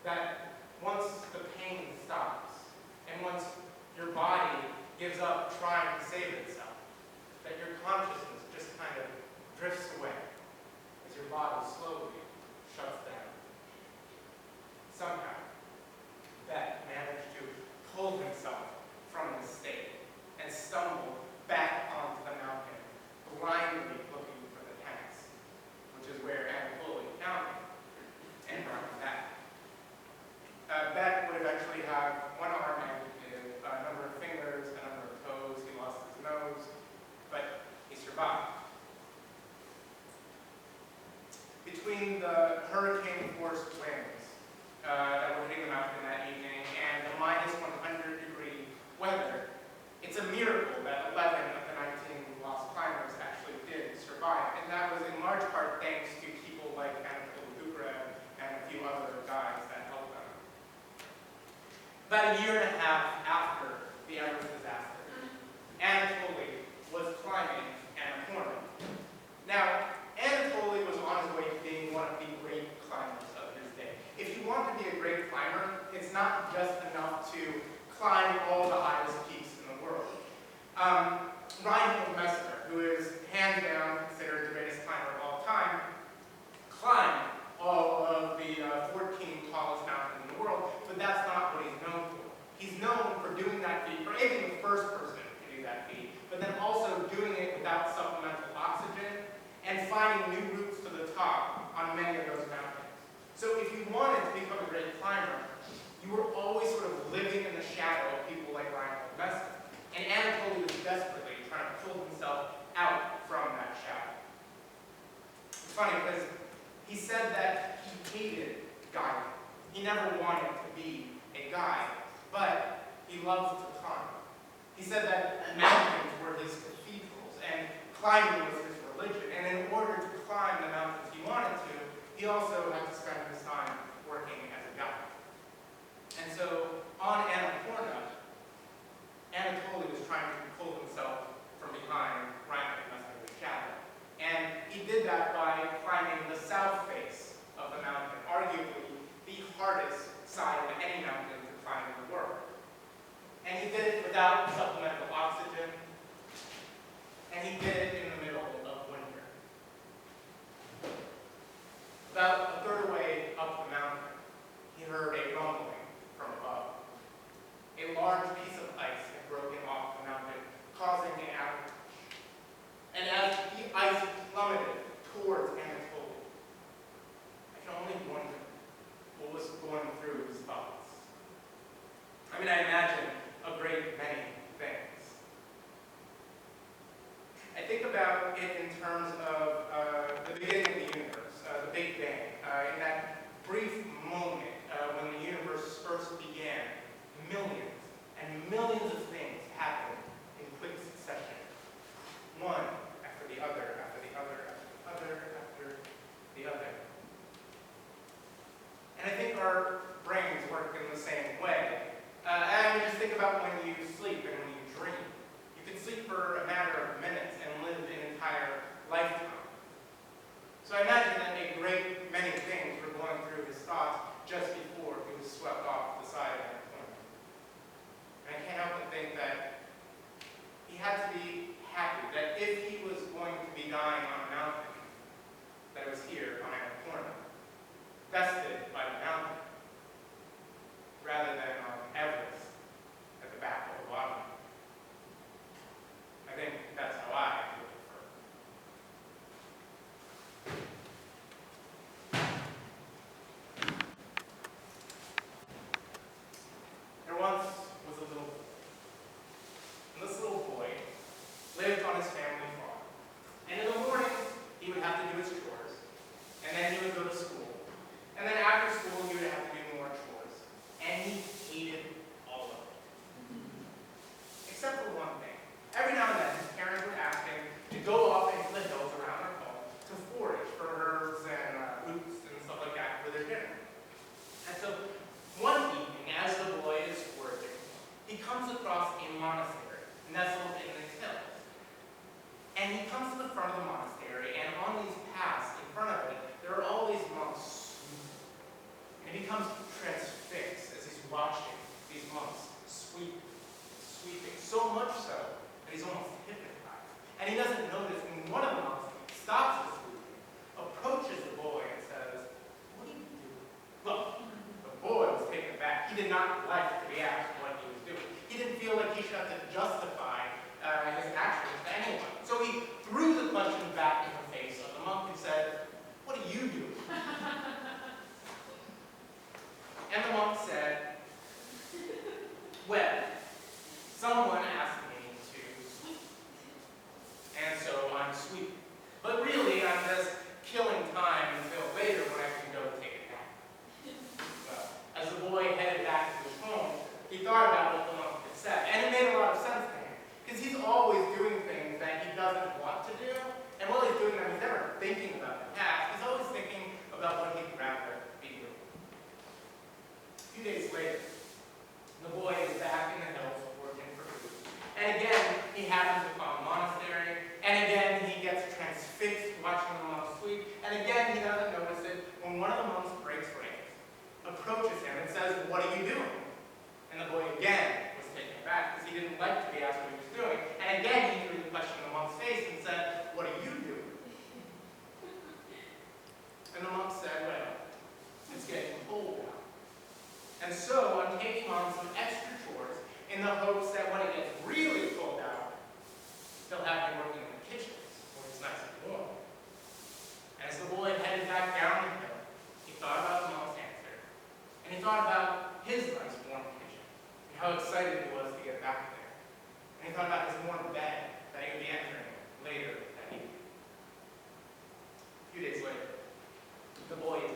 that once the pain stops, and once your body gives up trying to save itself, that your consciousness just kind of drifts away as your body slowly shuts down. Somehow, Beck managed to pull himself from this state and stumble back onto the mountain, blindly looking for the tanks, which is where Anatoly found him and brought him back. Beck would eventually have one arm amputated, a number of fingers, a number of toes. He lost his nose, but he survived. Between the hurricane-force winds that were hitting the mountain that evening and the minus 100-degree weather, it's a miracle that 11 of the 19 lost climbers actually did survive, and that was in large part thanks to people like Anatoly and a few other guys that helped them. About a year and a half after the Everest disaster, Anatoly was climbing Annapurna. Now, Anatoly was on his way to being one of the great climbers of his day. If you want to be a great climber, it's not just enough to climb all the highest peaks in the world. Reinhold Messner, who is hands down considered the greatest climber of all time, climbed all of the 14 tallest mountains in the world, but that's not what he's known for. He's known for doing that feat, for being the first person to do that feat, but then also doing it without supplemental oxygen and finding new routes to the top on many of those mountains. So if you wanted to become a great climber, you were always sort of living in the shadow of people like Reinhold Messner. And Anatoly was desperately trying to pull himself out from that shadow. It's funny because he said that he hated guiding. He never wanted to be a guide, but he loved to climb. He said that mountains were his cathedrals and climbing was his religion. And in order to climb the mountains he wanted to, he also had to spend his time working as a guide. And so on Annapurna, Anatoly was trying to pull himself from behind Reinhold Messner's shadow. And he did that by climbing the south face of the mountain, arguably the hardest side of any mountain to climb in the world. And he did it without supplemental oxygen, and he did it in the middle of winter. About a third way up the mountain, he heard a rumbling from above. A large piece of ice had broken off the mountain, causing an avalanche. And as the ice plummeted towards Anatoly, I can only wonder what was going through his thoughts. I mean, I imagine a great many things. I think about it in terms of the beginning of the universe, the Big Bang. In that brief moment when the universe first began, millions and millions of things happened in quick succession. One after the other, after the other, after the other, after the other. And I think our brains work in the same way. I mean, just think about when you sleep and when you dream. You can sleep for a matter of minutes and live an entire lifetime. So I imagine that a great many things were going through his thoughts just before he was swept off the side of Annapurna. And I can't help but think he becomes transfixed as he's watching these monks sweeping, so much so that he's almost hypnotized. And he doesn't notice when one of the monks stops the sweeping, approaches the boy and says, "What are you doing?" Look, the boy was taken aback. He did not like to be asked what he was doing. He didn't feel like he should have to justify his actions to anyone. So he threw the question back in the face of the monk and said, "What are you doing?" And the monk said, "Well, someone asked me to sweep, and so I'm sweeping. But really, I'm just killing time until later when I can go take a nap." Well, as the boy headed back to his home, he thought about what the monk had said, and it made a lot of sense to him, because he's always doing things that he doesn't want to do, and while he's doing them, he's never thinking about the past. He's always thinking about what he'd rather be doing. A few days later, the boy is back in the hills working for food. And again, he happens upon a monastery. And again, he gets transfixed watching the monks sweep. And again, he doesn't notice it when one of the monks breaks ranks, approaches him and says, "What are you doing?" And the boy again was taken aback because he didn't like to be asked what he was doing. And again, he threw the question in the monk's face and said, "What are you doing?" And the monk said, "Well, it's getting cold out. And so I'm taking on some extra chores in the hopes that when it gets really cold out, they'll have me working in the kitchens where it's nice and warm." As the boy headed back down the hill, he thought about the monk's answer, and he thought about his nice warm kitchen, and how excited he was to get back there. And he thought about his warm bed that he would be entering later that evening. A few days later, the boy is